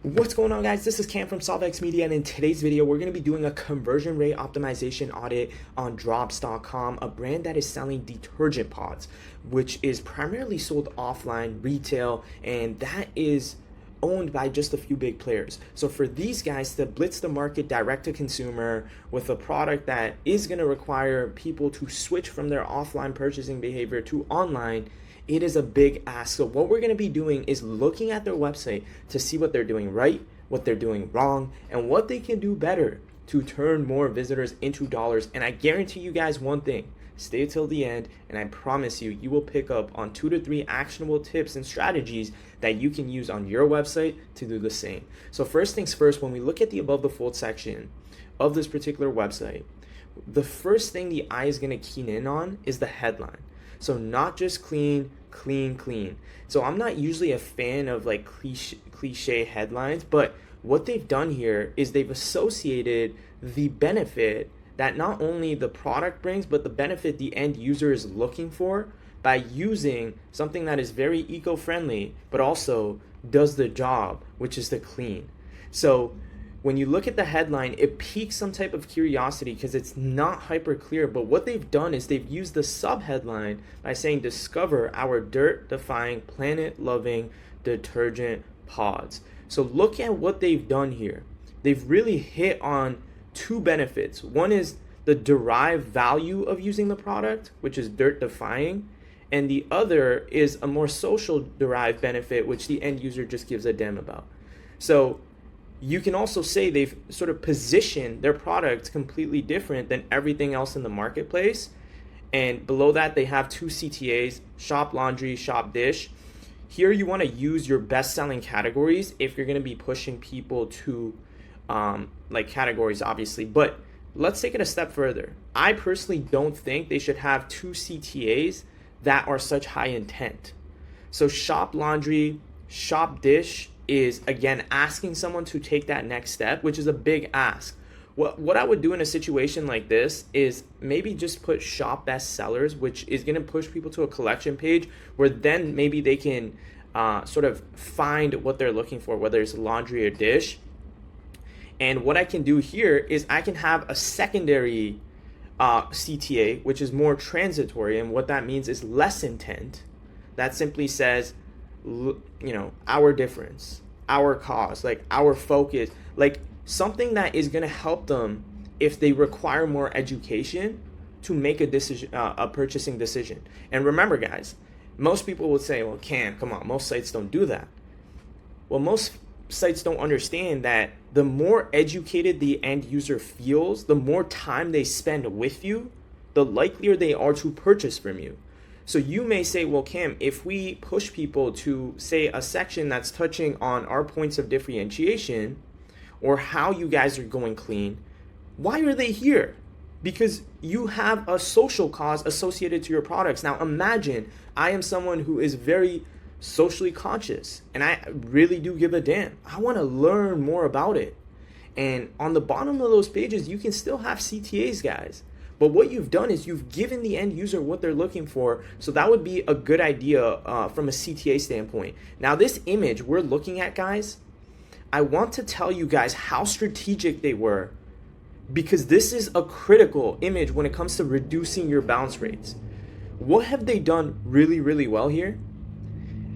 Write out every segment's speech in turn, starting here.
What's going on, guys? This is Cam from SolveX Media, and in today's video we're going to be doing a conversion rate optimization audit on drops.com, a brand that is selling detergent pods, which is primarily sold offline retail, and that is owned by just a few big players. So for these guys to blitz the market direct to consumer with a product that is going to require people to switch from their offline purchasing behavior to online, it is a big ask. So what we're going to be doing is looking at their website to see what they're doing right, what they're doing wrong, and what they can do better to turn more visitors into dollars. And I guarantee you guys one thing: stay till the end, and I promise you, you will pick up on 2 to 3 actionable tips and strategies that you can use on your website to do the same. So first things first, when we look at the above the fold section of this particular website, the first thing the eye is going to keen in on is the headline. So not just clean. So I'm not usually a fan of like cliche headlines, but what they've done here is they've associated the benefit that not only the product brings, but the benefit the end user is looking for by using something that is very eco-friendly, but also does the job, which is to clean. So when you look at the headline, it piques some type of curiosity because it's not hyper clear. But what they've done is they've used the sub-headline by saying, discover our dirt-defying, planet-loving detergent pods. So look at what they've done here. They've really hit on 2 benefits. One is the derived value of using the product, which is dirt-defying. And the other is a more social derived benefit, which the end user just gives a damn about. So you can also say they've sort of positioned their product completely different than everything else in the marketplace. And below that, they have 2 CTAs, shop laundry, shop dish. Here you want to use your best-selling categories if you're going to be pushing people to like categories, obviously. But let's take it a step further. I personally don't think they should have 2 CTAs that are such high intent. So shop laundry, shop dish is, again, asking someone to take that next step, which is a big ask. What I would do in a situation like this is maybe just put shop best sellers, which is going to push people to a collection page where then maybe they can sort of find what they're looking for, whether it's laundry or dish. And what I can do here is I can have a secondary CTA, which is more transitory, and what that means is less intent. That simply says, our difference, our cause, like our focus, like something that is going to help them if they require more education to make a decision, a purchasing decision. And remember, guys, most people would say, well, Cam, come on, most sites don't do that. Well, most sites don't understand that the more educated the end user feels, the more time they spend with you, the likelier they are to purchase from you. So you may say, well, Cam, if we push people to, say, a section that's touching on our points of differentiation or how you guys are going clean, why are they here? Because you have a social cause associated to your products. Now imagine I am someone who is very socially conscious and I really do give a damn. I want to learn more about it. And on the bottom of those pages, you can still have CTAs, guys. But what you've done is you've given the end user what they're looking for. So that would be a good idea from a CTA standpoint. Now, this image we're looking at, guys, I want to tell you guys how strategic they were, because this is a critical image when it comes to reducing your bounce rates. What have they done really, really well here?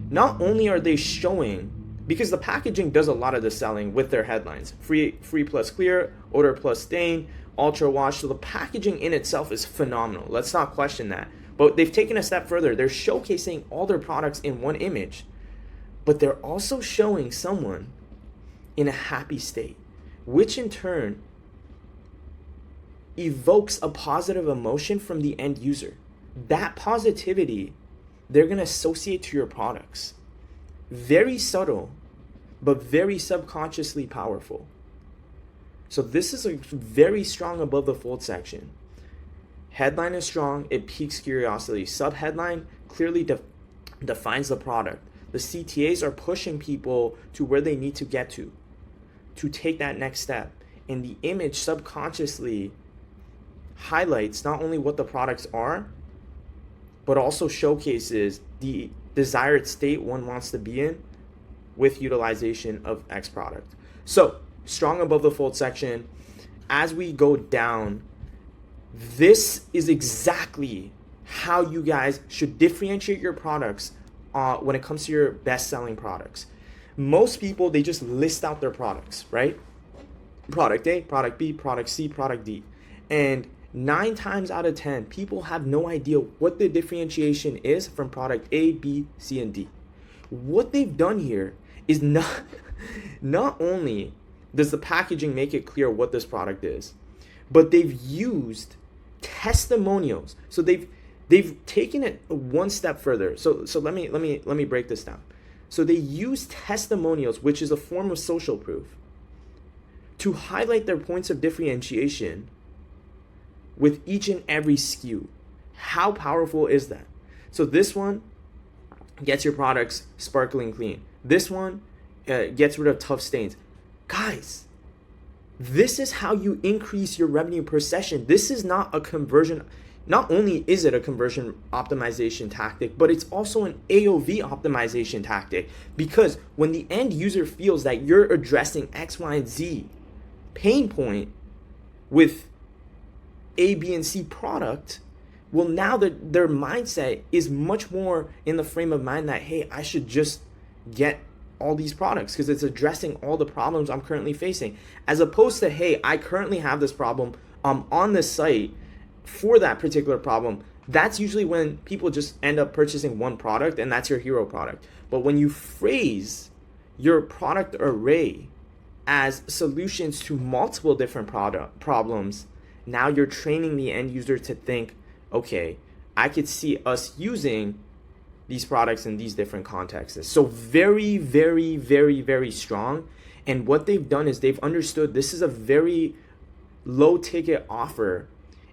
Not only are they showing, because the packaging does a lot of the selling with their headlines, free plus clear, odor plus stain, ultra wash. So the packaging in itself is phenomenal. Let's not question that. But they've taken a step further. They're showcasing all their products in one image, but they're also showing someone in a happy state, which in turn evokes a positive emotion from the end user. That positivity they're going to associate to your products. Very subtle, but very subconsciously powerful. So this is a very strong above the fold section. Headline is strong, it piques curiosity. Sub-headline clearly defines the product. The CTAs are pushing people to where they need to get to take that next step. And the image subconsciously highlights not only what the products are, but also showcases the desired state one wants to be in with utilization of X product. So strong above the fold section. As we go down, this is exactly how you guys should differentiate your products when it comes to your best-selling products. Most people, they just list out their products, right? Product A, product B, product C, product D. And 9 times out of 10, people have no idea what the differentiation is from product A, B, C, and D. What they've done here is not only does the packaging make it clear what this product is, but they've used testimonials. So they've taken it one step further. So let me break this down. So they use testimonials, which is a form of social proof, to highlight their points of differentiation with each and every SKU. How powerful is that? So this one gets your products sparkling clean. This one gets rid of tough stains. Guys, this is how you increase your revenue per session. This is not a conversion. Not only is it a conversion optimization tactic, but it's also an AOV optimization tactic, because when the end user feels that you're addressing X, Y, and Z pain point with A, B, and C product, well, now that their mindset is much more in the frame of mind that, hey, I should just get all these products because it's addressing all the problems I'm currently facing, as opposed to, hey, I currently have this problem on this site for that particular problem. That's usually when people just end up purchasing one product, and that's your hero product. But when you phrase your product array as solutions to multiple different problems, now you're training the end user to think, okay, I could see us using these products in these different contexts. So very, very, very, very strong. And what they've done is they've understood this is a very low ticket offer.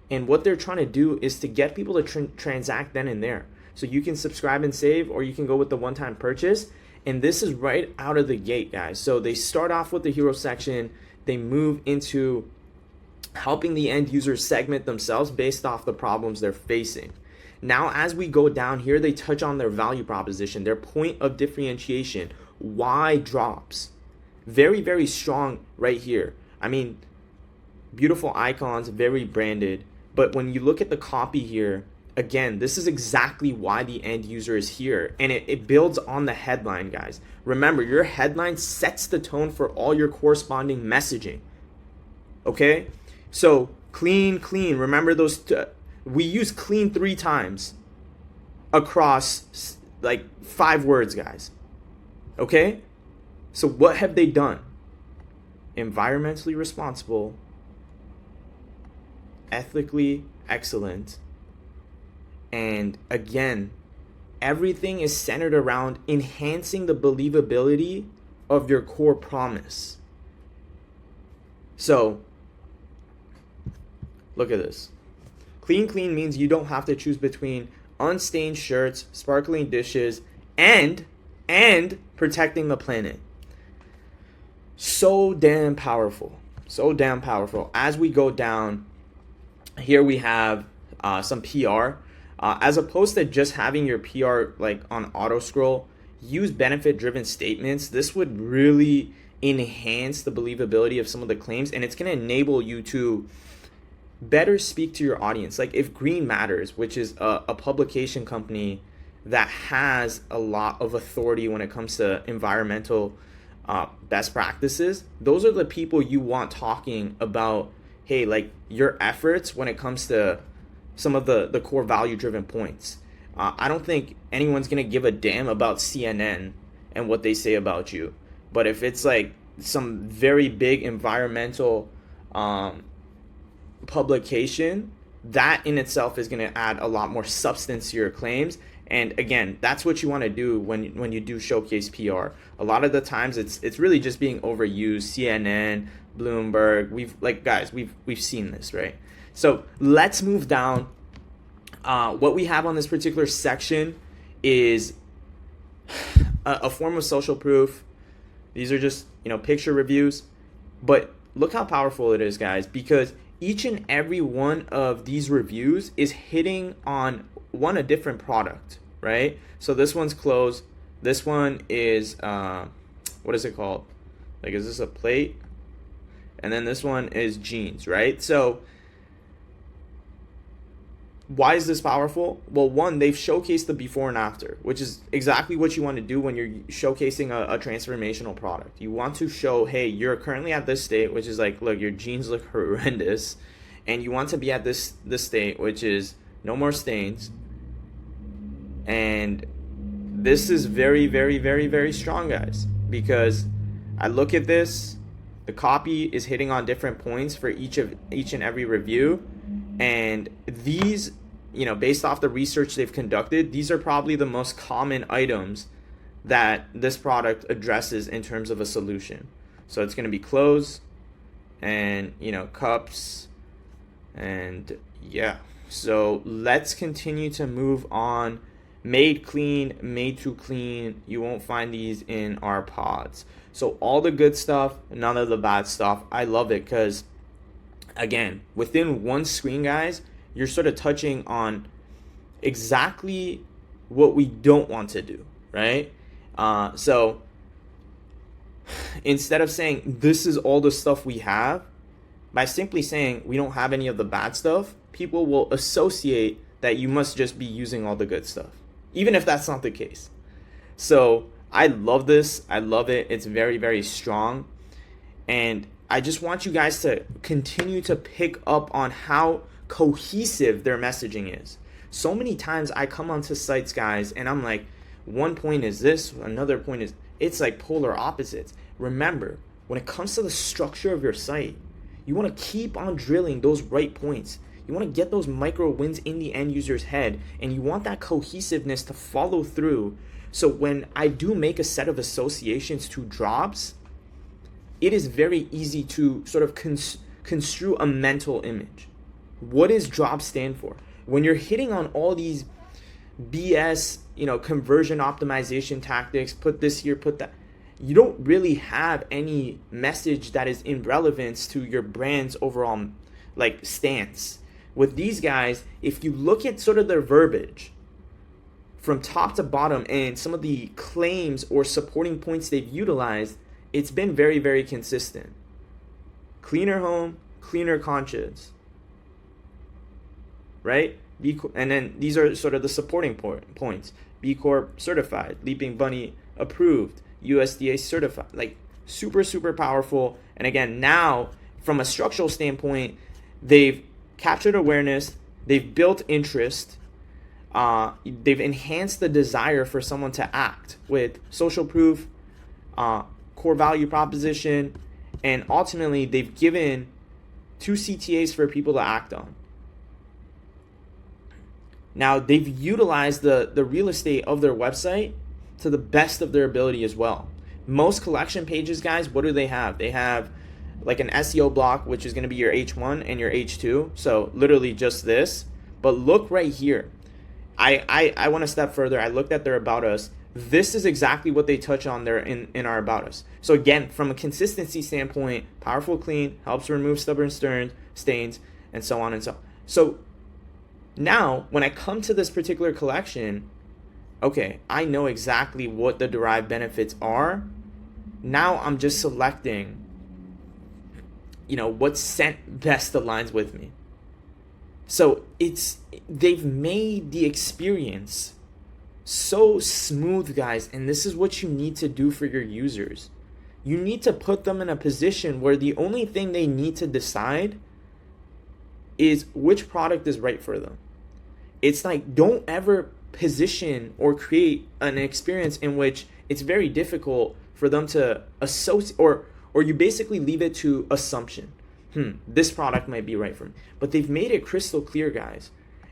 And what they're trying to do is to get people to transact then and there. So you can subscribe and save, or you can go with the one-time purchase. And this is right out of the gate, guys. So they start off with the hero section. They move into helping the end user segment themselves based off the problems they're facing. Now, as we go down here, they touch on their value proposition, their point of differentiation, why drops. Very, very strong right here. I mean, beautiful icons, very branded. But when you look at the copy here, again, this is exactly why the end user is here. And it builds on the headline, guys. Remember, your headline sets the tone for all your corresponding messaging. Okay? So, clean. Remember those... we use clean 3 times across like 5 words, guys. Okay? So what have they done? Environmentally responsible, ethically excellent, and again, everything is centered around enhancing the believability of your core promise. So, look at this. Clean means you don't have to choose between unstained shirts, sparkling dishes, and protecting the planet. So damn powerful. So damn powerful. As we go down, here we have some PR. As opposed to just having your PR like on auto scroll, use benefit-driven statements. This would really enhance the believability of some of the claims, and it's going to enable you to better speak to your audience. Like if Green Matters, which is a publication company that has a lot of authority when it comes to environmental best practices, those are the people you want talking about, hey, like your efforts when it comes to some of the core value driven points. I don't think anyone's going to give a damn about CNN and what they say about you. But if it's like some very big environmental publication, that in itself is going to add a lot more substance to your claims. And again, that's what you want to do when you do showcase PR. A lot of the times it's really just being overused. CNN, Bloomberg, we've seen this, right? So let's move down. What we have on this particular section is a form of social proof. These are just, picture reviews. But look how powerful it is, guys, because each and every one of these reviews is hitting on a different product, right? So this one's clothes. This one is what is it called? Like, is this a plate? And then this one is jeans, right? So why is this powerful? Well, one, they've showcased the before and after, which is exactly what you want to do when you're showcasing a transformational product. You want to show, hey, you're currently at this state, which is like, look, your jeans look horrendous. And you want to be at this state, which is no more stains. And this is very, very, very, very strong, guys, because I look at this, the copy is hitting on different points for each and every review. And these, based off the research they've conducted, these are probably the most common items that this product addresses in terms of a solution. So it's going to be clothes and, cups, and yeah. So let's continue to move on. Made clean, made to clean. You won't find these in our pods. So all the good stuff, none of the bad stuff. I love it because, again, within one screen, guys, you're sort of touching on exactly what we don't want to do, right? So instead of saying this is all the stuff we have, by simply saying we don't have any of the bad stuff, people will associate that you must just be using all the good stuff, even if that's not the case. So I love this. I love it. It's very, very strong. And I just want you guys to continue to pick up on how cohesive their messaging is. So many times I come onto sites, guys, and I'm like, one point is this, another point is, it's like polar opposites. Remember, when it comes to the structure of your site, you want to keep on drilling those right points. You want to get those micro wins in the end user's head, and you want that cohesiveness to follow through. So when I do make a set of associations to drops, it is very easy to sort of construe a mental image. What does drop stand for? When you're hitting on all these BS, conversion optimization tactics, put this here, put that, you don't really have any message that is in relevance to your brand's overall stance. With these guys, if you look at sort of their verbiage from top to bottom and some of the claims or supporting points they've utilized, it's been very, very consistent. Cleaner home, cleaner conscience, right? And then these are sort of the supporting points. B Corp certified, Leaping Bunny approved, USDA certified, super, super powerful. And again, now from a structural standpoint, they've captured awareness, they've built interest, they've enhanced the desire for someone to act with social proof, core value proposition, and ultimately they've given 2 CTAs for people to act on. Now they've utilized the real estate of their website to the best of their ability as well. Most collection pages, guys, what do they have? They have an SEO block, which is going to be your H1 and your H2. So literally just this. But look right here. I want to step further. I looked at their About Us. This is exactly what they touch on there in our About Us. So again, from a consistency standpoint, powerful, clean, helps remove stubborn stains, and so on and so on. So now, when I come to this particular collection, okay, I know exactly what the derived benefits are. Now I'm just selecting, what scent best aligns with me. So they've made the experience so smooth, guys, and this is what you need to do for your users. You need to put them in a position where the only thing they need to decide is which product is right for them. It's don't ever position or create an experience in which it's very difficult for them to associate, or you basically leave it to assumption. This product might be right for me. But they've made it crystal clear, guys.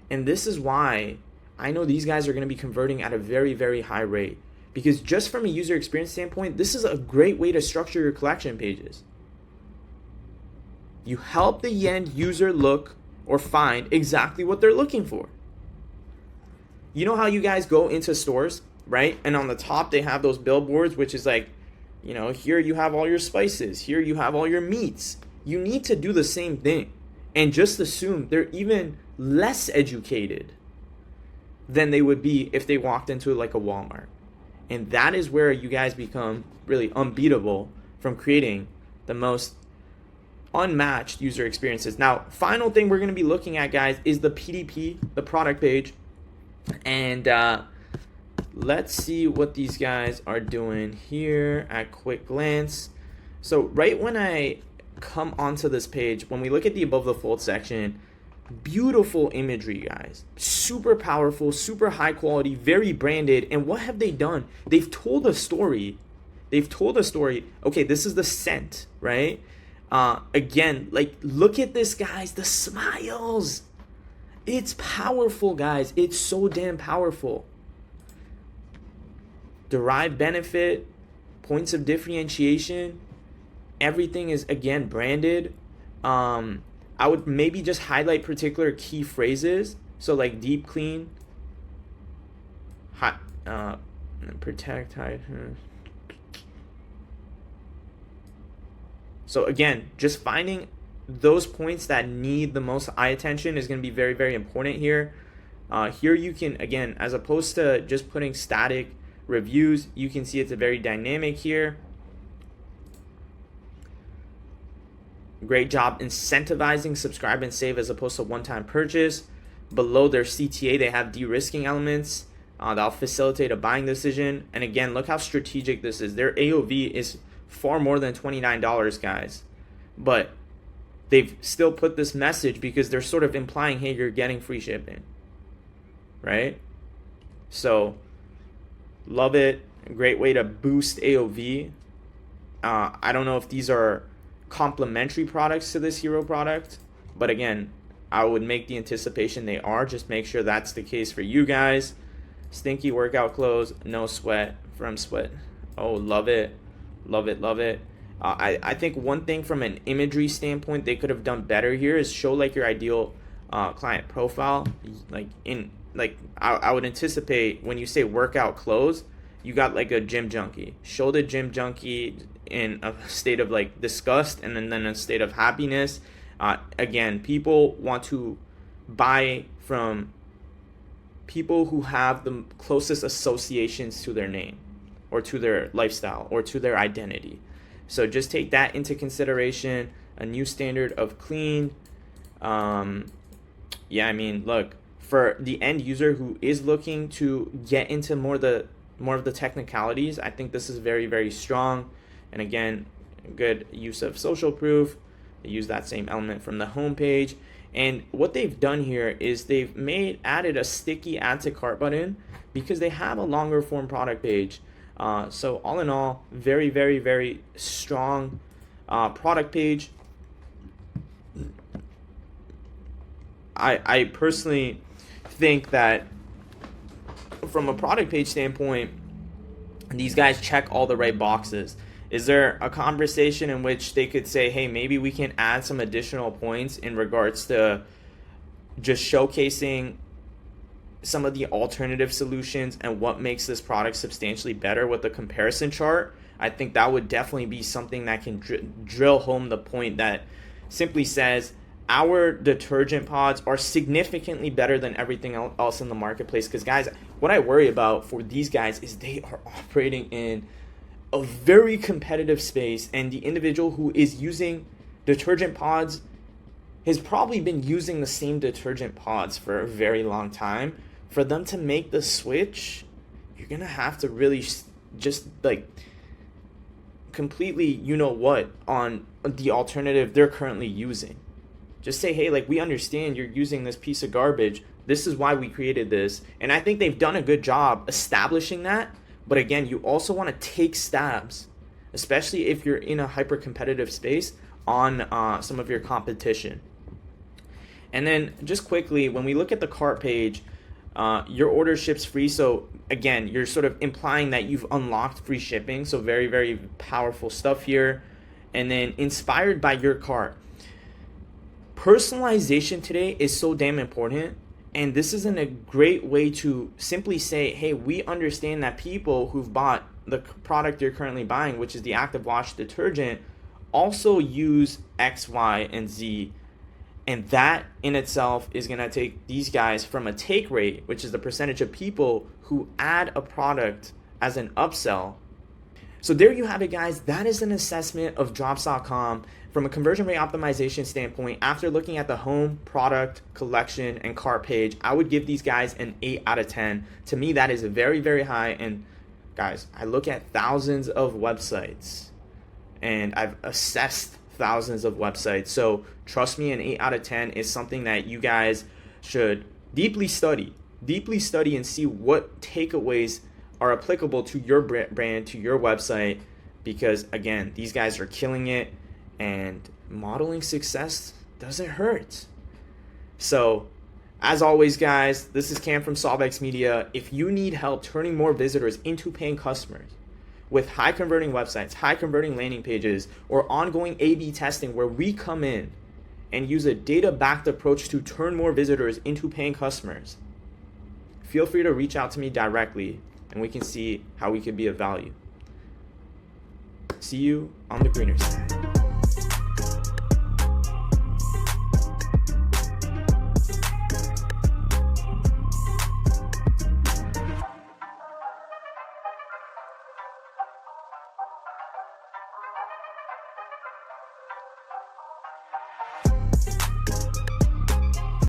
And this is why I know these guys are going to be converting at a very, very high rate. Because just from a user experience standpoint, this is a great way to structure your collection pages. You help the end user look or find exactly what they're looking for. You know how you guys go into stores, right? And on the top, they have those billboards, which is here you have all your spices. Here you have all your meats. You need to do the same thing. And just assume they're even less educated than they would be if they walked into a Walmart. And that is where you guys become really unbeatable from creating the most unmatched user experiences. Now, final thing we're going to be looking at, guys, is the PDP, the product page. And let's see what these guys are doing here at quick glance. So right when I come onto this page, when we look at the above the fold section, beautiful imagery, guys, super powerful, super high quality, very branded. And what have they done? They've told a story. Okay, this is the scent, right? Again, like, look at this, guys, the smiles. It's powerful, guys. It's so damn powerful. Derived benefit, points of differentiation, everything is, again, branded. I would maybe just highlight particular key phrases. So like deep clean, hot, protect, hide. So again, just finding those points that need the most eye attention is going to be very, very important here. Here you can, again, as opposed to just putting static reviews, you can see it's a very dynamic here. Great job incentivizing subscribe and save as opposed to one-time purchase. Below their CTA, they have de-risking elements that'll facilitate a buying decision. And again, look how strategic this is. Their AOV is far more than $29, guys. But they've still put this message because they're sort of implying, hey, you're getting free shipping, right? So, love it. A great way to boost AOV. I don't know if these are complementary products to this hero product, but again, I would make the anticipation they are. Just make sure that's the case for you guys. Stinky workout clothes, no sweat from Sweat. Oh, love it. I think one thing from an imagery standpoint they could have done better here is show like your ideal client profile. I would anticipate when you say workout clothes, you got like a gym junkie. Show the gym junkie in a state of like disgust and then a state of happiness. Again, people want to buy from people who have the closest associations to their name or to their lifestyle or to their identity. So just take that into consideration. A new standard of clean. Yeah, I mean, look, for the end user who is looking to get into more of the technicalities, I think this is very, very strong. And again, good use of social proof. They use that same element from the homepage. And what they've done here is they've added a sticky add to cart button because they have a longer form product page. So all in all, very, very, very strong product page. I personally think that from a product page standpoint, these guys check all the right boxes. Is there a conversation in which they could say, hey, maybe we can add some additional points in regards to just showcasing some of the alternative solutions and what makes this product substantially better with the comparison chart? I think that would definitely be something that can drill home the point that simply says our detergent pods are significantly better than everything else in the marketplace. Because, guys, what I worry about for these guys is they are operating in a very competitive space, and the individual who is using detergent pods has probably been using the same detergent pods for a very long time. For them to make the switch, you're gonna have to really just like completely, you know what, on the alternative they're currently using. Just say, hey, like, we understand you're using this piece of garbage. This is why we created this. And I think they've done a good job establishing that. But again, you also want to take stabs, especially if you're in a hyper competitive space, on some of your competition. And then just quickly, when we look at the cart page, your order ships free. So again, you're sort of implying that you've unlocked free shipping. So very, very powerful stuff here. And then inspired by your cart. Personalization today is so damn important. And this isn't a great way to simply say, hey, we understand that people who've bought the product you're currently buying, which is the active wash detergent, also use X, Y, and Z. And that in itself is going to take these guys from a take rate, which is the percentage of people who add a product as an upsell. So there you have it, guys. That is an assessment of drops.com from a conversion rate optimization standpoint. After looking at the home, product, collection, and cart page, I would give these guys an 8 out of 10. To me, that is very, very high. And guys, I look at thousands of websites and I've assessed thousands of websites. So trust me, an 8 out of 10 is something that you guys should deeply study and see what takeaways are applicable to your brand, to your website, because again, these guys are killing it and modeling success doesn't hurt. So as always, guys, this is Cam from SolveX Media. If you need help turning more visitors into paying customers with high converting websites, high converting landing pages, or ongoing A/B testing where we come in and use a data-backed approach to turn more visitors into paying customers, feel free to reach out to me directly and we can see how we could be of value. See you on the greener side.